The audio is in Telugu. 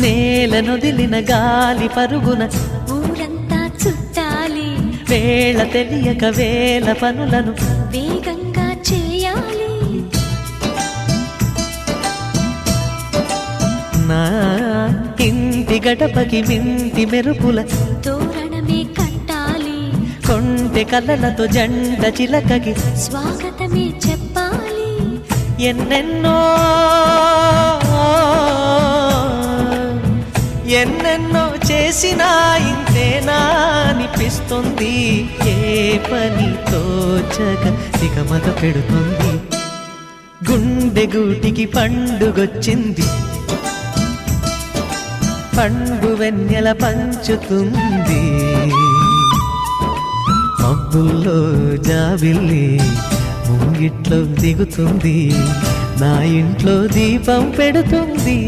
నేలనొదిలిన గాలి పరుగున ఊరంతా చుట్టాలి, వేళ తెలియక వేల పనులను వేగంగా చేయాలి. నా ఇంటి గడపకి వింటి మెరుపుల తోరణమే కట్టాలి, కొంటె కలలతో జంట చిలకకి స్వాగతమే చెప్పాలి. ఎన్నెన్నో ఎన్నెన్నో చేసినా ఇంతేనా అనిపిస్తుంది. ఏ పని తోచక దిగమగ పెడుతుంది. గుండె గూటికి పండుగొచ్చింది, పండు వెన్నెల పంచుతుంది. మబ్బుల్లో జాబిల్లి ముంగిట్లో దిగుతుంది, నా ఇంట్లో దీపం పెడుతుంది.